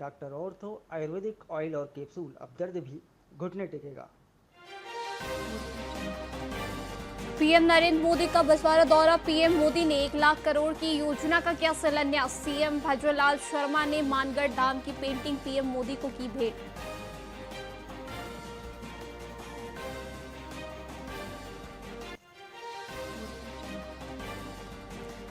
Doctor ortho Ayurvedic oil और capsule, अब दर्द भी घुटने टेकेगा। पीएम नरेंद्र मोदी का बसवाड़ा दौरा। पीएम मोदी ने 1 लाख करोड़ की योजना का किया शिलान्यास। सीएम भजनलाल शर्मा ने मानगढ़ धाम की पेंटिंग पीएम मोदी को की भेंट।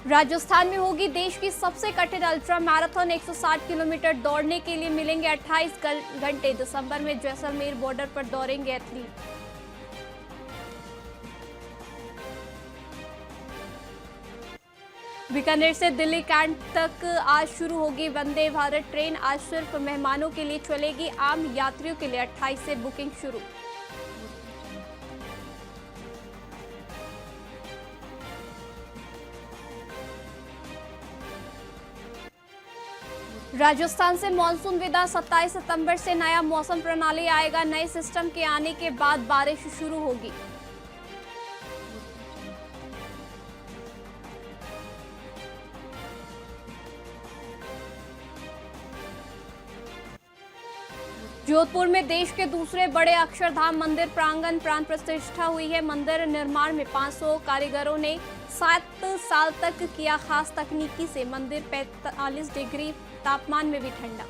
राजस्थान में होगी देश की सबसे कठिन अल्ट्रा मैराथन। 160 किलोमीटर दौड़ने के लिए मिलेंगे 28 घंटे। दिसंबर में जैसलमेर बॉर्डर पर दौड़ेंगे एथलीट। बीकानेर से दिल्ली कैंट तक आज शुरू होगी वंदे भारत ट्रेन। आज सिर्फ मेहमानों के लिए चलेगी, आम यात्रियों के लिए 28 से बुकिंग शुरू। राजस्थान से मानसून विदा। 27 सितंबर से नया मौसम प्रणाली आएगा। नए सिस्टम के आने के बाद बारिश शुरू होगी। जोधपुर में देश के दूसरे बड़े अक्षरधाम मंदिर प्रांगण प्राण प्रतिष्ठा हुई है। मंदिर निर्माण में 500 कारीगरों ने 7 साल तक किया खास तकनीकी से मंदिर 45 डिग्री तापमान में भी ठंडा।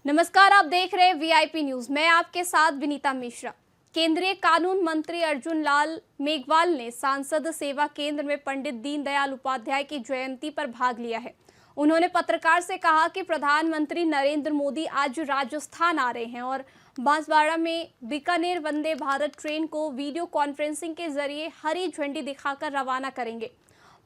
नमस्कार, आप देख रहे हैं वीआईपी न्यूज। मैं आपके साथ विनीता मिश्रा। केंद्रीय कानून मंत्री अर्जुन लाल मेघवाल ने सांसद सेवा केंद्र में पंडित दीनदयाल उपाध्याय की जयंती पर भाग लिया है। उन्होंने पत्रकार से कहा कि प्रधानमंत्री नरेंद्र मोदी आज राजस्थान आ रहे हैं और बांसवाड़ा में बीकानेर वंदे भारत ट्रेन को वीडियो कॉन्फ्रेंसिंग के जरिए हरी झंडी दिखाकर रवाना करेंगे।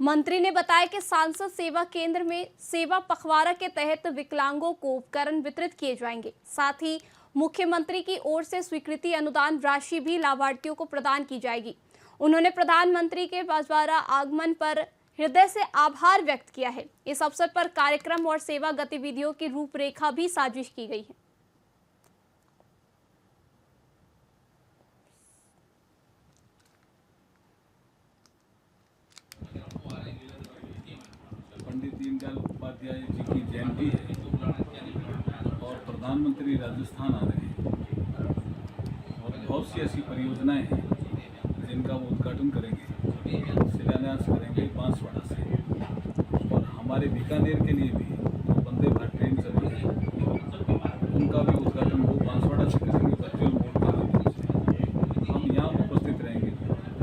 मंत्री ने बताया कि सांसद सेवा केंद्र में सेवा पखवाड़ा के तहत विकलांगों को उपकरण वितरित किए जाएंगे। साथ ही मुख्यमंत्री की ओर से स्वीकृति अनुदान राशि भी लाभार्थियों को प्रदान की जाएगी। उन्होंने प्रधानमंत्री के बांसवाड़ा आगमन पर हृदय से आभार व्यक्त किया है। इस अवसर पर कार्यक्रम और सेवा गतिविधियों की रूपरेखा भी साजिश की गई है। पंडित दीनदयाल उपाध्याय जी की जयंती है और प्रधानमंत्री राजस्थान आ रहे हैं और बहुत सी ऐसी परियोजनाएं हैं जिनका वो उद्घाटन करेंगे, शिलान्यास करेंगे बांसवाड़ा से। और हमारे बीकानेर के लिए भी जो वंदे भारत ट्रेन चल रही है उनका भी उद्घाटन वो बांसवाड़ा से करेंगे, वर्चुअल मोड के माध्यम से। हम यहाँ उपस्थित रहेंगे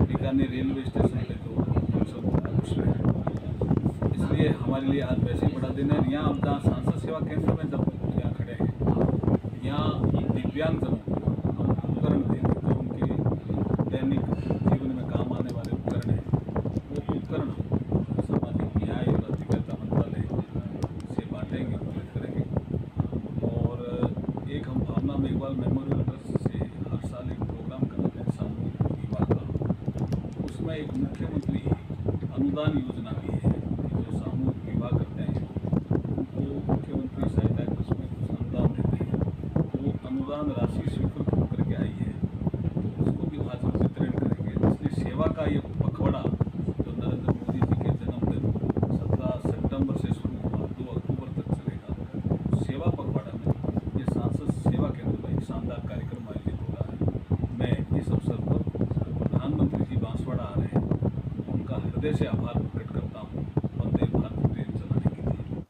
बीकानेर रेलवे स्टेशन पे जो फंक्शन होगा उसमें। इसलिए हमारे लिए आज वैसे ही बड़ा दिन है। यहाँ हम जहाँ सांसद सेवा केंद्र में जब यहाँ खड़े हैं, यहाँ दिव्यांगजनों को हम उपकरण देंगे जो उनके दैनिक जीवन में काम आने वाले उपकरण हैं। वो उपकरण सामाजिक न्याय और अधिकारिता मंत्रालय से बांटेंगे, वितरित करेंगे। और एक हम भावना मेघवाल मेमोरियल ट्रस्ट से हर साल एक प्रोग्राम कराते हैं सामूहिक विवाह का। उसमें एक मुख्यमंत्री अनुदान योजना भी है। सामूहिक विवाह करते हैं उनको मुख्यमंत्री सहायता कोष में कुछ अनुदान देते हैं। वो अनुदान राशि स्वीकृत होकर के आई है, उसको भी आज हम वितरण करेंगे। इसलिए सेवा का ये पखवाड़ा जो नरेंद्र मोदी जी के जन्मदिन 17 सितंबर से शुरू हुआ, 2 अक्टूबर तक चलेगा। सेवा पखवाड़ा में ये सांसद सेवा केंद्र में एक शानदार कार्यक्रम आयोजित हो रहा है। मैं इस अवसर पर प्रधानमंत्री जी बांसवाड़ा आ रहे हैं, उनका हृदय से आभार प्रकट करता हूँ वंदे भारत ट्रेन चलाने के लिए।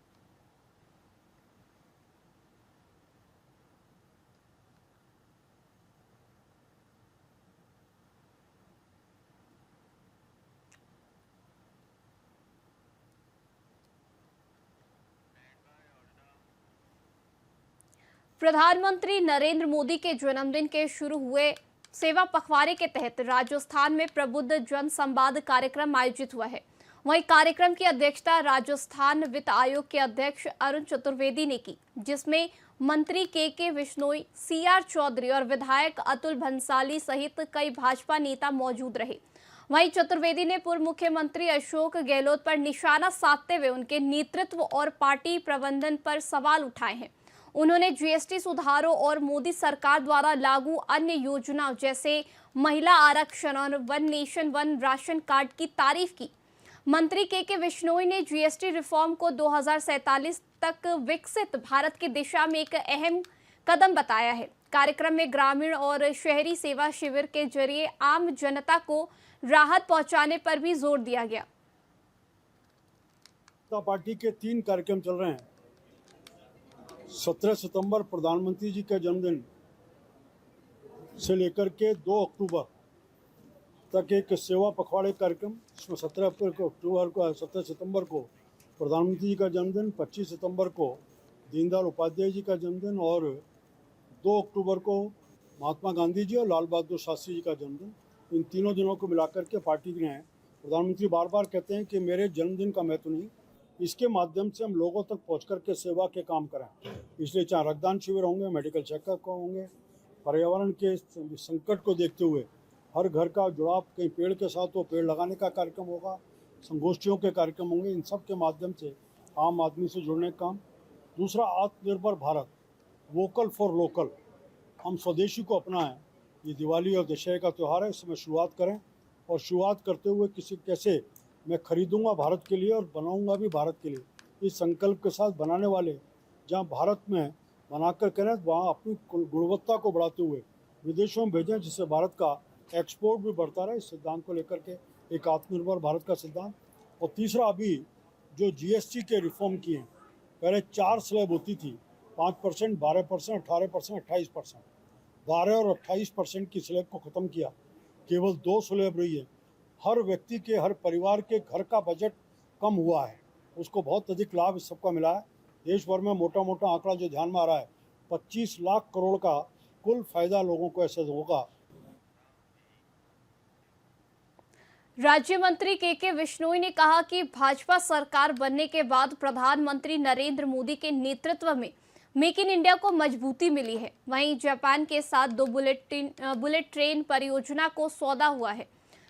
प्रधानमंत्री नरेंद्र मोदी के जन्मदिन के शुरू हुए सेवा पखवाड़े के तहत राजस्थान में प्रबुद्ध जन संवाद कार्यक्रम आयोजित हुआ है। वहीं कार्यक्रम की अध्यक्षता राजस्थान वित्त आयोग के अध्यक्ष अरुण चतुर्वेदी ने की, जिसमें मंत्री के बिश्नोई, सीआर चौधरी और विधायक अतुल भंसाली सहित कई भाजपा नेता मौजूद रहे। वहीं चतुर्वेदी ने पूर्व मुख्यमंत्री अशोक गहलोत पर निशाना साधते हुए उनके नेतृत्व और पार्टी प्रबंधन पर सवाल उठाए हैं। उन्होंने जीएसटी सुधारों और मोदी सरकार द्वारा लागू अन्य योजनाओं जैसे महिला आरक्षण और one nation one ration card की तारीफ की। मंत्री के विश्नोई ने जीएसटी रिफॉर्म को 2047 तक विकसित भारत की दिशा में एक अहम कदम बताया है। कार्यक्रम में ग्रामीण और शहरी सेवा शिविर के जरिए आम जनता को राहत पहुंचाने पर भी जोर दिया गया। पार्टी के 3 कार्यक्रम चल रहे हैं। 17 सितंबर प्रधानमंत्री जी का जन्मदिन से लेकर के 2 अक्टूबर तक एक सेवा पखवाड़े कार्यक्रम, इसमें 17 सितंबर को प्रधानमंत्री जी का जन्मदिन, 25 सितंबर को दीनदयाल उपाध्याय जी का जन्मदिन और 2 अक्टूबर को महात्मा गांधी जी और लाल बहादुर शास्त्री जी का जन्मदिन। इन तीनों दिनों को मिलाकर के पार्टी ने, प्रधानमंत्री बार बार कहते हैं कि मेरे जन्मदिन का महत्व नहीं, इसके माध्यम से हम लोगों तक पहुँच कर के सेवा के काम करें। इसलिए चाहे रक्तदान शिविर होंगे, मेडिकल चेकअप होंगे, पर्यावरण के संकट को देखते हुए हर घर का जुड़ाव कहीं पेड़ के साथ हो, पेड़ लगाने का कार्यक्रम होगा, संगोष्ठियों के कार्यक्रम होंगे। इन सब के माध्यम से आम आदमी से जुड़ने का काम। दूसरा, आत्मनिर्भर भारत, वोकल फॉर लोकल, हम स्वदेशी को अपनाएं। ये दिवाली और दशहरे का त्यौहार है, इसमें शुरुआत करें और शुरुआत करते हुए कैसे मैं खरीदूंगा भारत के लिए और बनाऊंगा भी भारत के लिए, इस संकल्प के साथ बनाने वाले जहां भारत में बनाकर करें वहाँ अपनी गुणवत्ता को बढ़ाते हुए विदेशों में भेजें, जिससे भारत का एक्सपोर्ट भी बढ़ता रहे। इस सिद्धांत को लेकर के एक आत्मनिर्भर भारत का सिद्धांत। और तीसरा, अभी जो जीएसटी के रिफॉर्म किए हैं, पहले 4 स्लैब होती थी, 5%, 12%, 18%, 28%। 12 और 28% की स्लैब को ख़त्म किया, केवल 2 स्लैब रही है। हर व्यक्ति के, हर परिवार के घर का बजट कम हुआ है, उसको बहुत अधिक लाभ इस सबका मिला है। देश भर में मोटा मोटा आंकड़ा जो ध्यान में आ रहा है, 25 लाख करोड़ का कुल फायदा लोगों को ऐसे होगा। राज्य मंत्री के विश्नोई ने कहा कि भाजपा सरकार बनने के बाद प्रधानमंत्री नरेंद्र मोदी के नेतृत्व में मेक इन इंडिया को मजबूती मिली है। वहीं जापान के साथ 2 बुलेट ट्रेन परियोजना को सौदा हुआ है,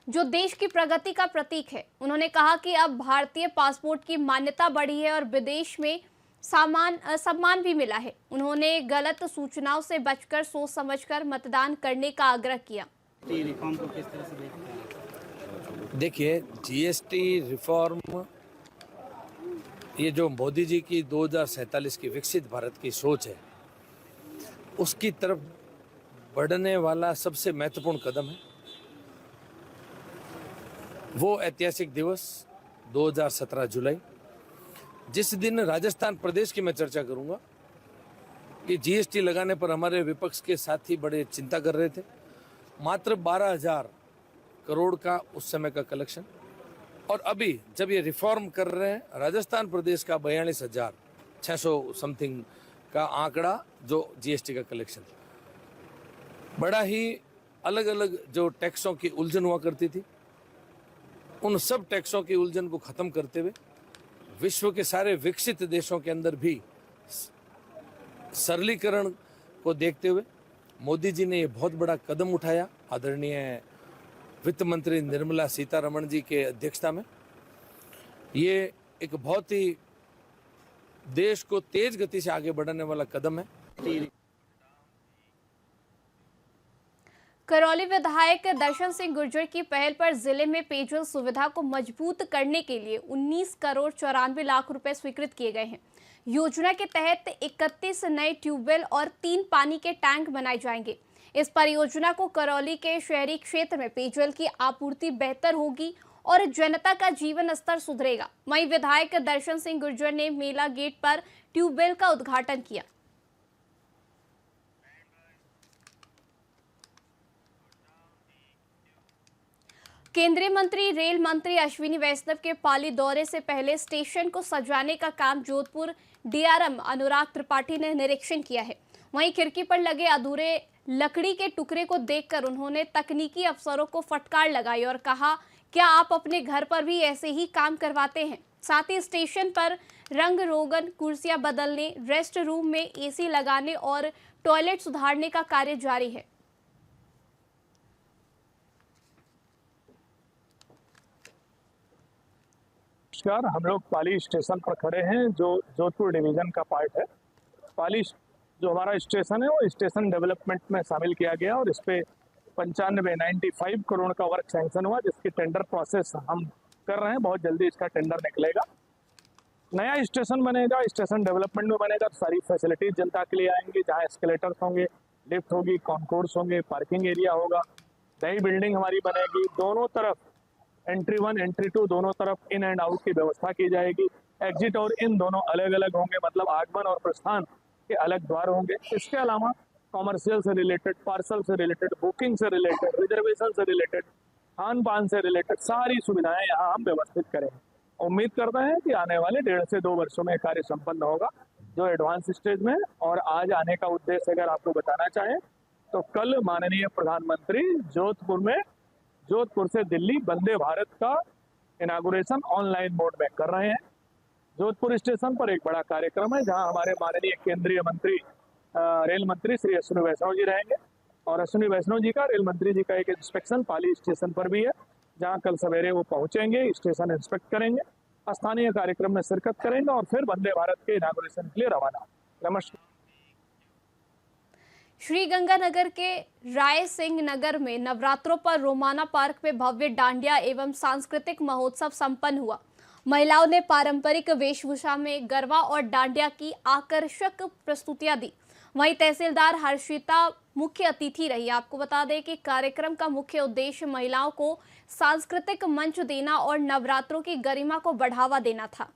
जो देश की प्रगति का प्रतीक है। उन्होंने कहा कि अब भारतीय पासपोर्ट की मान्यता बढ़ी है और विदेश में सम्मान भी मिला है। उन्होंने गलत सूचनाओं से बचकर सोच समझकर मतदान करने का आग्रह किया। रिफॉर्म को किस तरह से देखते हैं? देखिए, जीएसटी रिफॉर्म, ये जो मोदी जी की 2047 की विकसित भारत की सोच है, उसकी तरफ बढ़ने वाला सबसे महत्वपूर्ण कदम है। वो ऐतिहासिक दिवस 2017 जुलाई, जिस दिन राजस्थान प्रदेश की मैं चर्चा करूंगा कि जीएसटी लगाने पर हमारे विपक्ष के साथी बड़े चिंता कर रहे थे। मात्र 12,000 करोड़ का उस समय का कलेक्शन, और अभी जब ये रिफॉर्म कर रहे हैं, राजस्थान प्रदेश का 42,600 समथिंग का आंकड़ा जो जीएसटी का कलेक्शन। बड़ा ही अलग अलग जो टैक्सों की उलझन हुआ करती थी, उन सब टैक्सों की उलझन को खत्म करते हुए विश्व के सारे विकसित देशों के अंदर भी सरलीकरण को देखते हुए मोदी जी ने ये बहुत बड़ा कदम उठाया। आदरणीय वित्त मंत्री निर्मला सीतारमण जी के अध्यक्षता में ये एक बहुत ही देश को तेज गति से आगे बढ़ाने वाला कदम है। करौली विधायक दर्शन सिंह गुर्जर की पहल पर जिले में पेयजल सुविधा को मजबूत करने के लिए 19 करोड़ 94 लाख रुपए स्वीकृत किए गए हैं। योजना के तहत 31 नए ट्यूबवेल और 3 पानी के टैंक बनाए जाएंगे। इस परियोजना को करौली के शहरी क्षेत्र में पेयजल की आपूर्ति बेहतर होगी और जनता का जीवन स्तर सुधरेगा। वहीं विधायक दर्शन सिंह गुर्जर ने मेला गेट पर ट्यूबवेल का उद्घाटन किया। केंद्रीय मंत्री रेल मंत्री अश्विनी वैष्णव के पाली दौरे से पहले स्टेशन को सजाने का काम जोधपुर डीआरएम अनुराग त्रिपाठी ने निरीक्षण किया है। वहीं खिड़की पर लगे अधूरे लकड़ी के टुकड़े को देखकर उन्होंने तकनीकी अफसरों को फटकार लगाई और कहा, क्या आप अपने घर पर भी ऐसे ही काम करवाते हैं? साथ ही स्टेशन पर रंग रोगन, कुर्सियां बदलने, रेस्ट रूम में एसी लगाने और टॉयलेट सुधारने का कार्य जारी है। हम लोग पाली स्टेशन पर खड़े हैं, जो जोधपुर डिवीजन का पार्ट है। पाली जो हमारा स्टेशन है वो स्टेशन डेवलपमेंट में शामिल किया गया और इस पे 95 करोड़ का वर्क सैंक्शन हुआ, जिसकी टेंडर प्रोसेस हम कर रहे हैं। बहुत जल्दी इसका टेंडर निकलेगा। नया स्टेशन बनेगा, स्टेशन डेवलपमेंट में बनेगा, तो सारी फैसिलिटीज जनता के लिए आएंगी, जहाँ एस्केलेटर्स होंगे, लिफ्ट होगी, कॉन्कोर्स होंगे, पार्किंग एरिया होगा, नई बिल्डिंग हमारी बनेगी। दोनों तरफ एंट्री 1 एंट्री 2 दोनों तरफ इन एंड आउट की व्यवस्था की जाएगी। एग्जिट और इन दोनों अलग अलग होंगे, मतलब आगमन और प्रस्थान के अलग द्वार होंगे। इसके अलावा कॉमर्शियल से रिलेटेड, पार्सल से रिलेटेड, बुकिंग से रिलेटेड, रिजर्वेशन से रिलेटेड, खान पान से रिलेटेड सारी सुविधाएं यहाँ हम व्यवस्थित करेंगे। उम्मीद करते हैं कि आने वाले 1.5 से 2 वर्षों में कार्य संपन्न होगा, जो एडवांस स्टेज में। और आज आने का उद्देश्य अगर आपको बताना चाहें तो कल माननीय प्रधानमंत्री जोधपुर से दिल्ली वंदे भारत का इनागुरेशन ऑनलाइन मोड में कर रहे हैं। जोधपुर स्टेशन पर एक बड़ा कार्यक्रम है, जहां हमारे माननीय केंद्रीय मंत्री रेल मंत्री श्री अश्विनी वैष्णव जी रहेंगे। और अश्विनी वैष्णव जी का, रेल मंत्री जी का एक इंस्पेक्शन पाली स्टेशन पर भी है, जहां कल सवेरे वो पहुंचेंगे, स्टेशन इंस्पेक्ट करेंगे, स्थानीय कार्यक्रम में शिरकत करेंगे और फिर वंदे भारत के इनागुरेशन के लिए रवाना। नमस्कार। श्रीगंगानगर के राय सिंह नगर में नवरात्रों पर रोमाना पार्क में भव्य डांडिया एवं सांस्कृतिक महोत्सव संपन्न हुआ। महिलाओं ने पारंपरिक वेशभूषा में गरबा और डांडिया की आकर्षक प्रस्तुतियां दी। वहीं तहसीलदार हर्षिता मुख्य अतिथि रही। आपको बता दें कि कार्यक्रम का मुख्य उद्देश्य महिलाओं को सांस्कृतिक मंच देना और नवरात्रों की गरिमा को बढ़ावा देना था।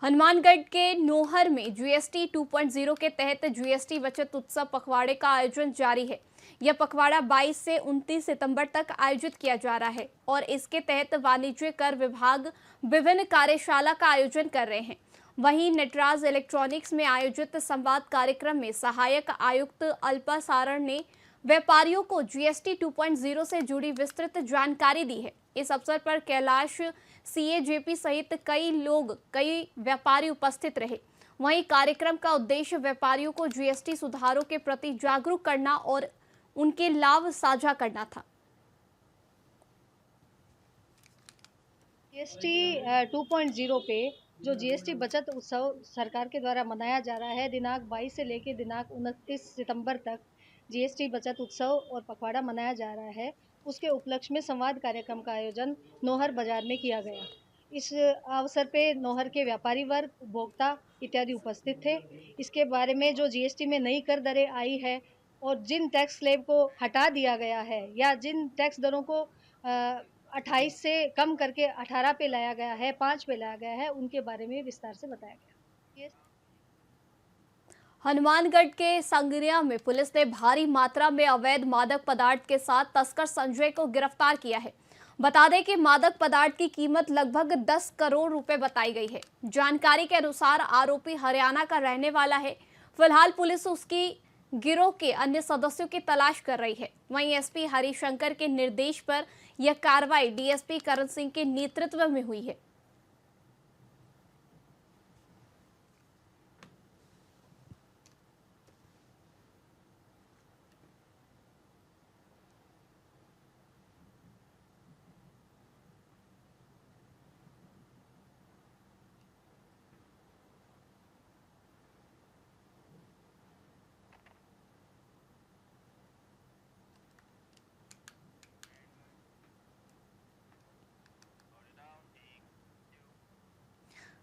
हनुमानगढ़ के नोहर में जीएसटी 2.0 के तहत जीएसटी बचत उत्सव पखवाड़े का आयोजन जारी है। यह पखवाड़ा 22 से 29 सितंबर तक आयोजित किया जा रहा है और इसके तहत वाणिज्य कर विभाग विभिन्न कार्यशाला का आयोजन कर रहे हैं। वहीं नटराज इलेक्ट्रॉनिक्स में आयोजित संवाद कार्यक्रम में सहायक आयुक्त अल्पा सारण ने व्यापारियों को जीएसटी 2.0 से जुड़ी विस्तृत जानकारी दी है। इस अवसर पर कैलाश सीएजेपी सहित कई व्यापारी उपस्थित रहे। वहीं कार्यक्रम का उद्देश्य व्यापारियों को जीएसटी सुधारों के प्रति जागरूक करना और उनके लाभ साझा करना था। जीएसटी 2.0 पे जो जीएसटी बचत उत्सव सरकार के द्वारा मनाया जा रहा है, दिनांक 22 से लेकर दिनांक 29 सितंबर तक जीएसटी बचत उत्सव और पखवाड़ा मनाया जा रहा है। उसके उपलक्ष्य में संवाद कार्यक्रम का आयोजन नोहर बाजार में किया गया। इस अवसर पे नोहर के व्यापारी वर्ग, उपभोक्ता इत्यादि उपस्थित थे। इसके बारे में जो जीएसटी में नई कर दरें आई है और जिन टैक्स स्लैब को हटा दिया गया है या जिन टैक्स दरों को 28 से कम करके 18 पे लाया गया है, 5 पे लाया गया है, उनके बारे में विस्तार से बताया गया। हनुमानगढ़ के संगरिया में पुलिस ने भारी मात्रा में अवैध मादक पदार्थ के साथ तस्कर संजय को गिरफ्तार किया है। बता दें कि मादक पदार्थ की कीमत लगभग 10 करोड़ रुपए बताई गई है। जानकारी के अनुसार आरोपी हरियाणा का रहने वाला है। फिलहाल पुलिस उसकी गिरोह के अन्य सदस्यों की तलाश कर रही है। वहीं एसपी हरिशंकर के निर्देश पर यह कार्रवाई डीएसपी करण सिंह के नेतृत्व में हुई है।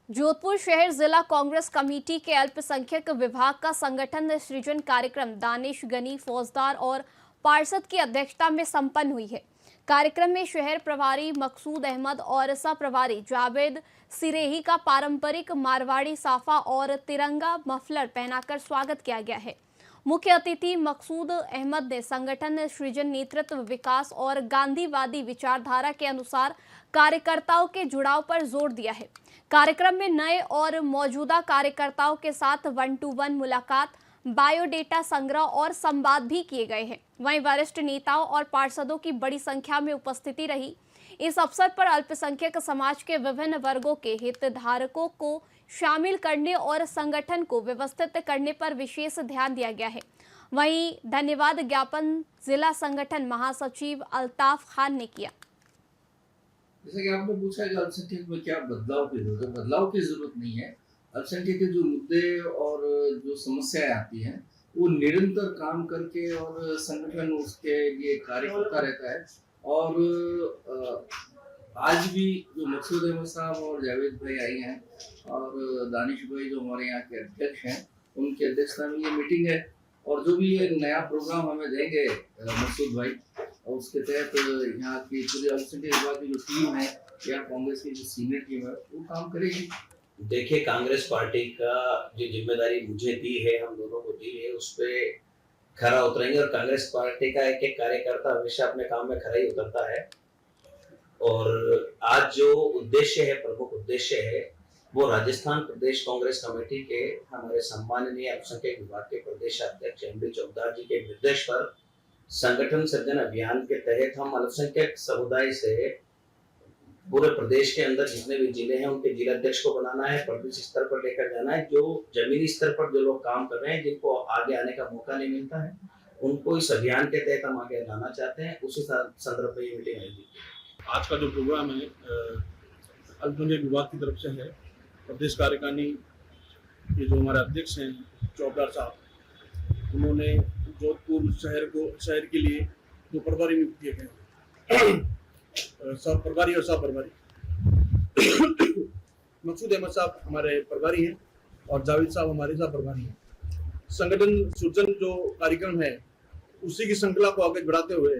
जोधपुर शहर जिला कांग्रेस कमेटी के अल्पसंख्यक विभाग का संगठन सृजन कार्यक्रम दानिश गनी फौजदार और पार्षद की अध्यक्षता में संपन्न हुई है। कार्यक्रम में शहर प्रभारी मकसूद अहमद और सह प्रभारी जावेद सिरेही का पारंपरिक मारवाड़ी साफा और तिरंगा मफलर पहनाकर स्वागत किया गया है। मुख्य अतिथि मकसूद अहमद ने संगठन सृजन, नेतृत्व, विकास और गांधीवादी विचारधारा के अनुसार कार्यकर्ताओं के जुड़ाव पर जोर दिया है। कार्यक्रम में नए और मौजूदा कार्यकर्ताओं के साथ 1-to-1 मुलाकात, बायोडेटा संग्रह और संवाद भी किए गए हैं। वहीं वरिष्ठ नेताओं और पार्षदों की बड़ी संख्या में उपस्थिति रही। इस अवसर पर अल्पसंख्यक समाज के विभिन्न वर्गों के हितधारकों को शामिल करने और संगठन को व्यवस्थित करने पर विशेष ध्यान दिया गया है। वहीं धन्यवाद ज्ञापन जिला संगठन महासचिव अल्ताफ खान ने किया। जैसा कि आपने पूछा है कि अल्पसंख्यक में क्या बदलाव की जरूरत है, बदलाव की जरूरत नहीं है। अल्पसंख्यक के जो मुद्दे और जो समस्याएं आती हैं वो निरंतर काम करके और संगठन उसके लिए कार्य करता रहता है। और आज भी जो मकसूद अहमद साहब और जावेद भाई आई हैं और दानिश भाई जो हमारे यहाँ के अध्यक्ष हैं, उनकी अध्यक्षता में ये मीटिंग है। और जो भी ये नया प्रोग्राम हमें देंगे मकसूद भाई, और उसके तहत यहाँ की पूरी अल्पसंख्यक विभाग की जो टीम है या कांग्रेस की जो सीनियर टीम है वो काम करेगी। देखिए, कांग्रेस पार्टी का जो जिम्मेदारी मुझे दी है, हम दोनों को दी है, उस पे खरा उतरेंगे। और कांग्रेस पार्टी का एक एक कार्यकर्ता हमेशा अपने काम में खरा ही उतरता है। और आज जो उद्देश्य है, प्रमुख उद्देश्य है, वो राजस्थान प्रदेश कांग्रेस कमेटी के हमारे सम्माननीय अल्पसंख्यक विभाग के प्रदेश अध्यक्ष एमडी चौधरी जी के निर्देश पर संगठन सृजन अभियान के तहत हम अल्पसंख्यक समुदाय से पूरे प्रदेश के अंदर जितने भी जिले हैं उनके जिलाध्यक्ष को बनाना है, प्रदेश स्तर पर लेकर जाना है। जो जमीनी स्तर पर जो लोग काम कर रहे हैं, जिनको आगे आने का मौका नहीं मिलता है, उनको इस अभियान के तहत हम आगे लाना चाहते हैं। उसी संदर्भ में ये मीटिंग आयोजित की। आज का जो प्रोग्राम है अल्पसंख्यक विभाग की तरफ से है। प्रदेश कार्यकारिणी के जो हमारे अध्यक्ष हैं चौधरी साहब, उन्होंने जोधपुर शहर के लिए जो प्रभारी नियुक्त किए गए सब प्रभारी और सब प्रभारी मकसूद अहमद साहब हमारे प्रभारी हैं और जावेद साहब हमारे साथ प्रभारी हैं। संगठन सृजन जो कार्यक्रम है उसी की श्रृंखला को आगे बढ़ाते हुए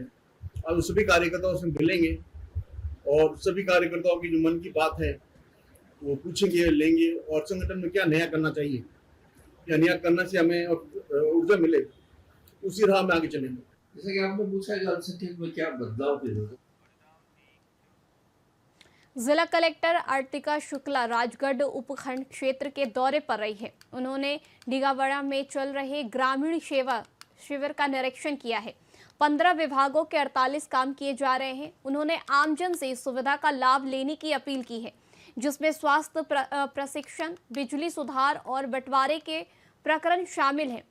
अब सभी कार्यकर्ताओं से मिलेंगे और सभी कार्यकर्ताओं की जो मन की बात है वो पूछेंगे, लेंगे और संगठन में क्या नया करना चाहिए, या नया करने से हमें ऊर्जा मिले, उसी राह में आगे चलेंगे। जैसे कि आपने पूछा है कि अल्पसंख्यक में क्या बदलाव की जरूरत है। जिला कलेक्टर आर्तिका शुक्ला राजगढ़ उपखंड क्षेत्र के दौरे पर रही है। उन्होंने डीगावड़ा में चल रहे ग्रामीण सेवा शिविर का निरीक्षण किया है। 15 विभागों के 48 काम किए जा रहे हैं। उन्होंने आमजन से इस सुविधा का लाभ लेने की अपील की है, जिसमें स्वास्थ्य प्रशिक्षण, बिजली सुधार और बंटवारे के प्रकरण शामिल हैं।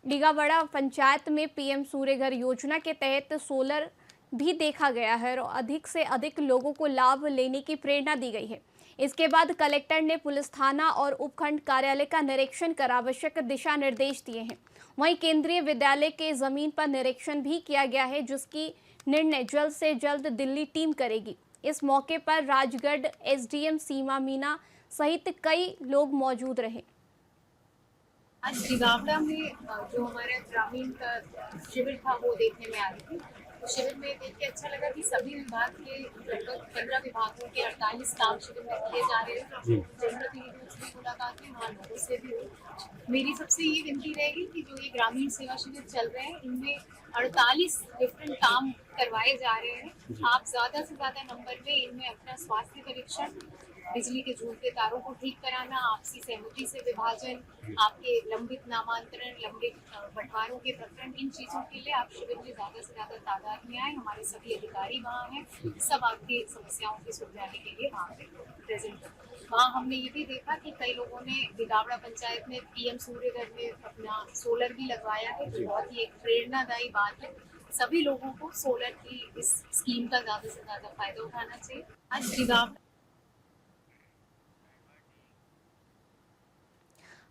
डीगावड़ा पंचायत में पीएम सूर्यघर योजना के तहत सोलर भी देखा गया है और अधिक से अधिक लोगों को लाभ लेने की प्रेरणा दी गई है। इसके बाद कलेक्टर ने पुलिस थाना और उपखंड कार्यालय का निरीक्षण कर आवश्यक दिशा निर्देश दिए हैं। वहीं केंद्रीय विद्यालय के जमीन पर निरीक्षण भी किया गया है, जिसकी निर्णय जल्द से जल्द दिल्ली टीम करेगी। इस मौके पर राजगढ़ एसडीएम सीमा मीना सहित कई लोग मौजूद रहे। आज डीगावड़ा में जो हमारा ग्रामीण का शिविर था वो देखने में आ रही थी। तो शिविर में देख के अच्छा लगा कि सभी विभाग के लगभग 15 विभागों के 48 काम शिविर में किए जा रहे हैं। जनप्रतिनिधियों से भी मुलाकात हुई, वहाँ लोगों से भी हुई। मेरी सबसे ये विनती रहेगी कि जो ये ग्रामीण सेवा शिविर चल रहे हैं, इनमें 48 डिफरेंट काम करवाए जा रहे हैं। आप ज़्यादा से ज़्यादा नंबर में इनमें अपना स्वास्थ्य परीक्षण, बिजली के झूलते तारों को ठीक कराना, आपसी सहमति से विभाजन, आपके लंबित नामांतरण, लंबित बंटवारों के प्रकरण, इन चीज़ों के लिए आप शिविर में ज़्यादा से ज़्यादा तादाद में आए। हमारे सभी अधिकारी वहाँ हैं, सब आपकी समस्याओं की सुलझाने के लिए वहाँ पे प्रेजेंट हैं। वहाँ हमने ये भी देखा कि कई लोगों ने डीगावड़ा पंचायत में पीएम सूर्यघर में अपना सोलर भी लगवाया है, जो बहुत ही एक प्रेरणादायी बात है। सभी लोगों को सोलर की इस स्कीम का ज़्यादा से ज़्यादा फायदा उठाना चाहिए। आज डीगावड़ा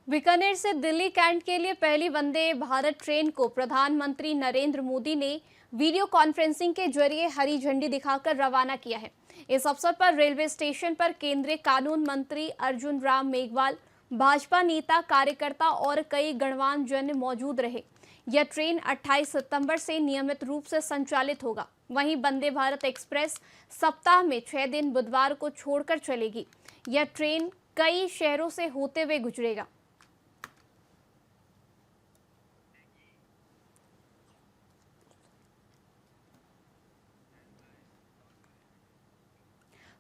बीकानेर से दिल्ली कैंट के लिए पहली वंदे भारत ट्रेन को प्रधानमंत्री नरेंद्र मोदी ने वीडियो कॉन्फ्रेंसिंग के जरिए हरी झंडी दिखाकर रवाना किया है। इस अवसर पर रेलवे स्टेशन पर केंद्रीय कानून मंत्री अर्जुन राम मेघवाल, भाजपा नेता, कार्यकर्ता और कई गणमान्य जन मौजूद रहे। यह ट्रेन 28 सितंबर से नियमित रूप से संचालित होगा। वहीं वंदे भारत एक्सप्रेस सप्ताह में 6 दिन बुधवार को छोड़कर चलेगी। यह ट्रेन कई शहरों से होते हुए गुजरेगा।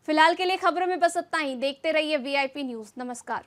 फिलहाल के लिए खबरों में बस इतना ही। देखते रहिए वीआईपी न्यूज़। नमस्कार।